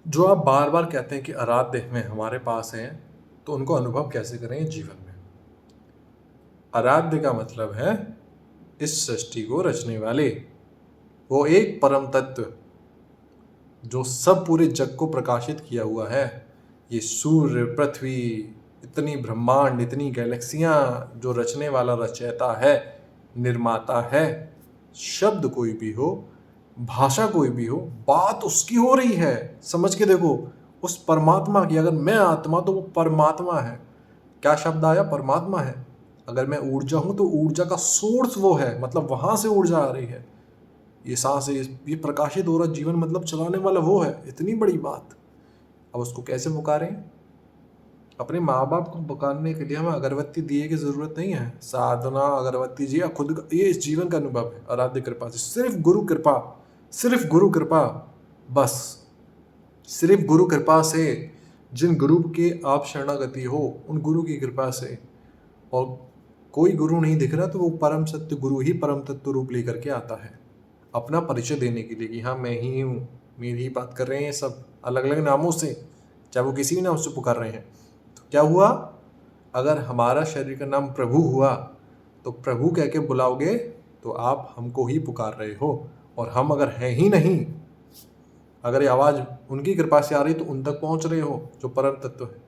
जो आप बार बार कहते हैं कि आराध्य में हमारे पास हैं, तो उनको अनुभव कैसे करें जीवन में। आराध्य का मतलब है इस सृष्टि को रचने वाले, वो एक परम तत्व जो सब पूरे जग को प्रकाशित किया हुआ है। ये सूर्य, पृथ्वी, इतनी ब्रह्मांड, इतनी गैलेक्सियां जो रचने वाला रचयिता है, निर्माता है। शब्द कोई भी हो, भाषा कोई भी हो, बात उसकी हो रही है। समझ के देखो, उस परमात्मा की। अगर मैं आत्मा तो वो परमात्मा है। क्या शब्द आया? परमात्मा है। अगर मैं ऊर्जा हूं तो ऊर्जा का सोर्स वो है, मतलब वहां से ऊर्जा आ रही है। ये सांस है, ये प्रकाशित हो रहा जीवन, मतलब चलाने वाला वो है। इतनी बड़ी बात। अब उसको कैसे पुकारें? अपने माँ बाप को पुकारने के लिए हमें अगरबत्ती दिए की जरूरत नहीं है। साधना, अगरबत्ती जी खुद ये इस जीवन का अनुभव है। आराध्य कृपा से, सिर्फ गुरु कृपा, सिर्फ गुरु कृपा, बस। सिर्फ गुरु कृपा से, जिन गुरु के आप शरणागति हो, उन गुरु की कृपा से। और कोई गुरु नहीं दिख रहा तो वो परम सत्य गुरु ही परम तत्व रूप लेकर के आता है, अपना परिचय देने के लिए कि हाँ मैं ही हूँ, मेरी ही बात कर रहे हैं। सब अलग अलग नामों से, चाहे वो किसी भी नाम से पुकार रहे हैं। तो क्या हुआ? अगर हमारा शरीर का नाम प्रभु हुआ, तो प्रभु कह के बुलाओगे तो आप हमको ही पुकार रहे हो। और हम अगर हैं ही नहीं, अगर ये आवाज़ उनकी कृपा से आ रही तो उन तक पहुंच रहे हो जो परम तत्व है,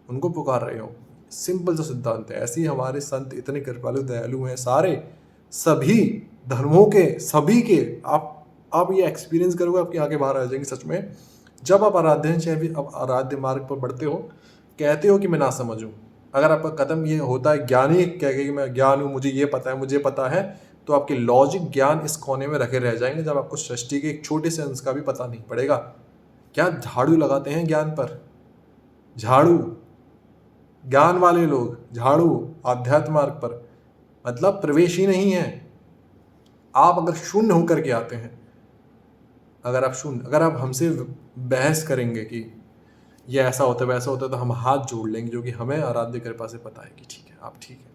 उनको पुकार रहे हो। सिंपल सा सिद्धांत है। ऐसे ही हमारे संत इतने कृपालु दयालु हैं, सारे, सभी धर्मों के, सभी के। आप ये एक्सपीरियंस करोगे, आपकी आंखें बाहर आ जाएंगी सच में। जब आप आराध्य चाहे अब आराध्य मार्ग पर बढ़ते हो, कहते हो कि मैं ना समझूं। अगर आपका कदम ये होता है ज्ञानी कह के कि मैं ज्ञान हूँ, मुझे ये पता है, मुझे पता है, तो आपके लॉजिक ज्ञान इस कोने में रखे रह जाएंगे, जब आपको सृष्टि के एक छोटे से अंश का भी पता नहीं पड़ेगा। क्या झाड़ू लगाते हैं ज्ञान पर? झाड़ू, ज्ञान वाले लोग झाड़ू आध्यात्म मार्ग पर, मतलब प्रवेश ही नहीं है। आप अगर शून्य होकर के आते हैं, अगर आप हमसे बहस करेंगे कि ये ऐसा होता है वैसा होता है, तो हम हाथ जोड़ लेंगे, जो कि हमें आराध्य कृपा से पता है कि ठीक है, आप ठीक है।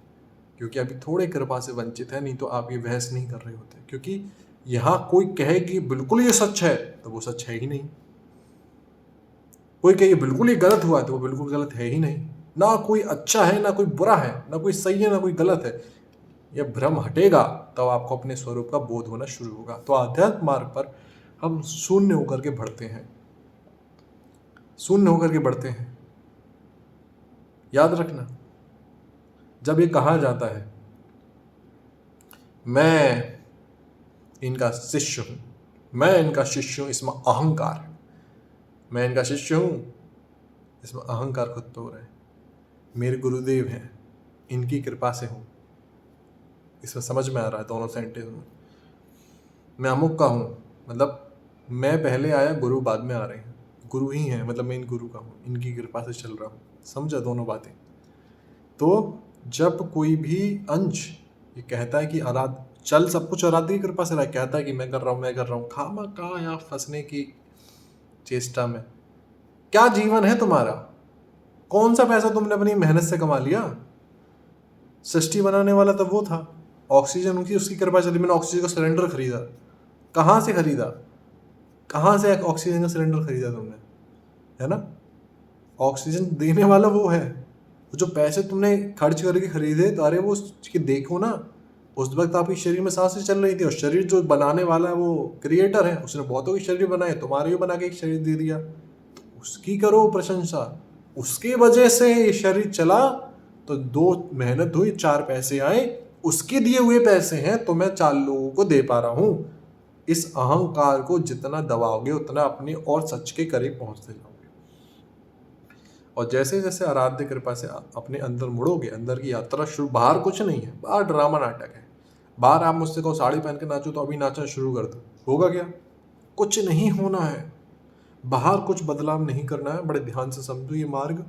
क्योंकि अभी थोड़े कृपा से वंचित है, नहीं तो आप ये बहस नहीं कर रहे होते। क्योंकि यहाँ कोई कहे कि बिल्कुल ये सच है, तो वो सच है ही नहीं। कोई कहे बिल्कुल ही गलत हुआ है, तो वो बिल्कुल गलत है ही नहीं। ना कोई अच्छा है, ना कोई बुरा है, ना कोई सही है, ना कोई गलत है। यह भ्रम हटेगा तब आपको अपने स्वरूप का बोध होना शुरू होगा। तो आध्यात्म मार्ग पर हम शून्य होकर के बढ़ते हैं, शून्य होकर के बढ़ते हैं। याद रखना, जब ये कहा जाता है मैं इनका शिष्य हूं, मैं इनका शिष्य हूं, इसमें अहंकार है। मैं इनका शिष्य हूं, इसमें अहंकार खुद पे हो रहा है। मेरे गुरुदेव हैं, इनकी कृपा से हूं, इसमें समझ में आ रहा है दोनों सेंटेंस में। मैं अमुक का हूँ, मतलब मैं पहले आया, गुरु बाद में आ रहे हैं। गुरु ही हैं, मतलब मैं इन गुरु का हूँ, इनकी कृपा से चल रहा हूँ। समझा दोनों बातें? तो जब कोई भी अंश ये कहता है कि चल सब कुछ आराध्य की कृपा से रहा है, कहता है कि मैं कर रहा हूँ, मैं कर रहा हूँ, खामा कहाँ यहाँ फंसने की चेष्टा में। क्या जीवन है तुम्हारा? कौन सा पैसा तुमने अपनी मेहनत से कमा लिया? सृष्टि बनाने वाला तो वो था, ऑक्सीजन उनकी, उसकी कृपा चली। मैंने ऑक्सीजन का सिलेंडर खरीदा, कहाँ से खरीदा? कहाँ से ऑक्सीजन का सिलेंडर खरीदा तुमने? है ना? ऑक्सीजन देने वाला वो है। जो पैसे तुमने खर्च करके खरीदे, तो अरे वो उसकी देखो ना, उस वक्त आपके शरीर में सांसें चल रही थी। और शरीर जो बनाने वाला है वो क्रिएटर है, उसने बहुतों के शरीर बनाए, तुम्हारे भी बना के एक शरीर दे दिया, तो उसकी करो प्रशंसा। उसकी वजह से ये शरीर चला, तो 2 मेहनत हुई, 4 पैसे आए, उसके दिए हुए पैसे हैं, तो मैं 4 लोगों को दे पा रहा हूं। इस अहंकार को जितना दबाओगे, उतना अपनी और सच के करीब पहुंचते जाओगे। और जैसे जैसे आराध्य कृपा से अपने अंदर मुड़ोगे, अंदर की यात्रा शुरू। बाहर कुछ नहीं है, बाहर ड्रामा नाटक है। बाहर आप मुझसे कहो साड़ी पहन के नाचो, तो अभी नाचना शुरू कर दो, होगा क्या? कुछ नहीं होना है। बाहर कुछ बदलाव नहीं करना है। बड़े ध्यान से समझो ये मार्ग।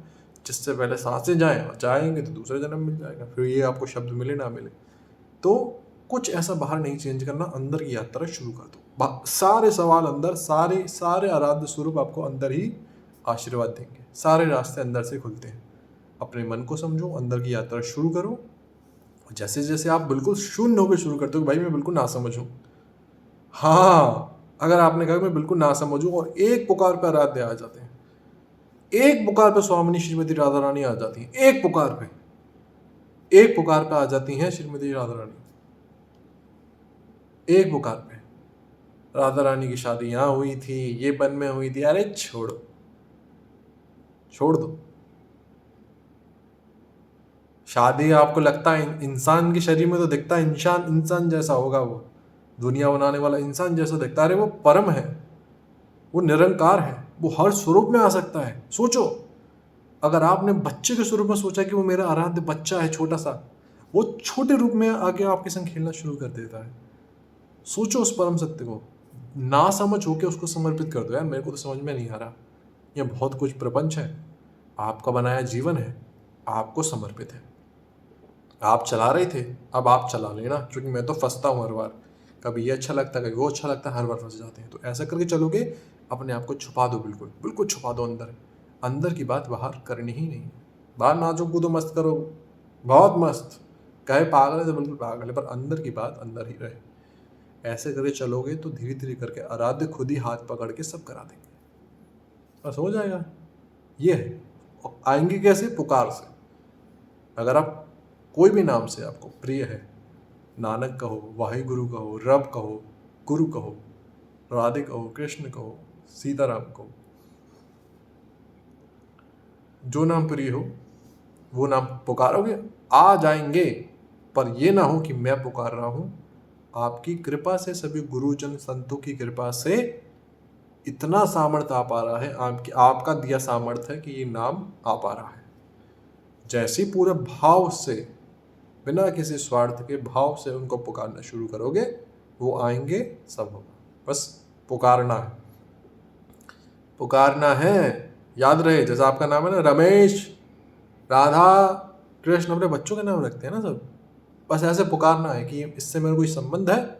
जिससे पहले सांसें जाएं, और जाएंगे तो दूसरा जन्म मिल जाएगा, फिर ये आपको शब्द मिले ना मिले। तो कुछ ऐसा बाहर नहीं चेंज करना, अंदर की यात्रा शुरू कर दो। सारे सवाल अंदर, सारे सारे आराध्य स्वरूप आपको अंदर ही आशीर्वाद देंगे। सारे रास्ते अंदर से खुलते हैं। अपने मन को समझो, अंदर की यात्रा शुरू करो। जैसे जैसे आप बिल्कुल शून्य होकर शुरू करते हो, भाई मैं बिल्कुल ना समझूं, हाँ, अगर आपने कहा मैं बिल्कुल ना समझूँ और एक पुकार पे आराध्य आ जाते हैं, एक पुकार पे स्वामिनी श्रीमती राधा रानी आ जाती हैं, एक पुकार पे आ जाती हैं श्रीमती राधा रानी, एक पुकार पे। राधा रानी की शादी यहाँ हुई थी, ये वन में हुई थी, अरे छोड़ दो। शादी आपको लगता है इंसान के शरीर में तो दिखता है इंसान जैसा होगा, वो दुनिया बनाने वाला इंसान जैसा दिखता है, अरे वो परम है, वो निरंकार है, वो हर स्वरूप में आ सकता है। सोचो, अगर आपने बच्चे के स्वरूप में सोचा कि वो मेरा आराध्य बच्चा है छोटा सा, वो छोटे रूप में आके आपके संग खेलना शुरू कर देता है। सोचो उस परम सत्य को, ना समझ होके उसको समर्पित कर दो। यार मेरे को तो समझ में नहीं आ रहा, यह बहुत कुछ प्रपंच है, आपका बनाया जीवन है, आपको समर्पित है। आप चला रहे थे, अब आप चला लेना, क्योंकि मैं तो फंसता हूँ हर बार, कभी ये अच्छा लगता है कभी वो अच्छा लगता है, हर बार फंस जाते हैं। तो ऐसा करके चलोगे, अपने आप को छुपा दो, बिल्कुल बिल्कुल छुपा दो अंदर की बात बाहर करनी ही नहीं। बाहर नाचो कूदो मस्त करो, बहुत मस्त, कहे पागल है तो बिल्कुल पागल है, पर अंदर की बात अंदर ही रहे। ऐसे करके चलोगे तो धीरे धीरे करके आराध्य खुद ही हाथ पकड़ के सब करा देंगे, बस हो जाएगा। ये है, और आएंगे कैसे? पुकार से। अगर आप कोई भी नाम से आपको प्रिय है, नानक कहो, वाहिगुरु कहो, रब कहो, गुरु कहो, राधे कहो, कृष्ण कहो, सीताराम कहो, जो नाम प्रिय हो वो नाम पुकारोगे, आ जाएंगे। पर ये ना हो कि मैं पुकार रहा हूं, आपकी कृपा से, सभी गुरुजन संतों की कृपा से इतना सामर्थ्य आ पा रहा है, आपका दिया सामर्थ्य है कि ये नाम आ पा रहा है। जैसे पूरे भाव से, बिना किसी स्वार्थ के भाव से उनको पुकारना शुरू करोगे, वो आएंगे, सब होगा। बस पुकारना है। याद रहे, जैसा आपका नाम है ना रमेश, राधा, कृष्ण, अपने बच्चों के नाम रखते हैं ना सब, बस ऐसे पुकारना है कि इससे मेरा कोई संबंध है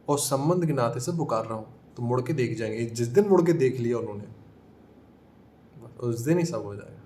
और संबंध के नाते से पुकार रहा हूँ। तो मुड़ के देख जाएंगे, जिस दिन मुड़ के देख लिया उन्होंने, उस दिन ही सब हो जाएगा।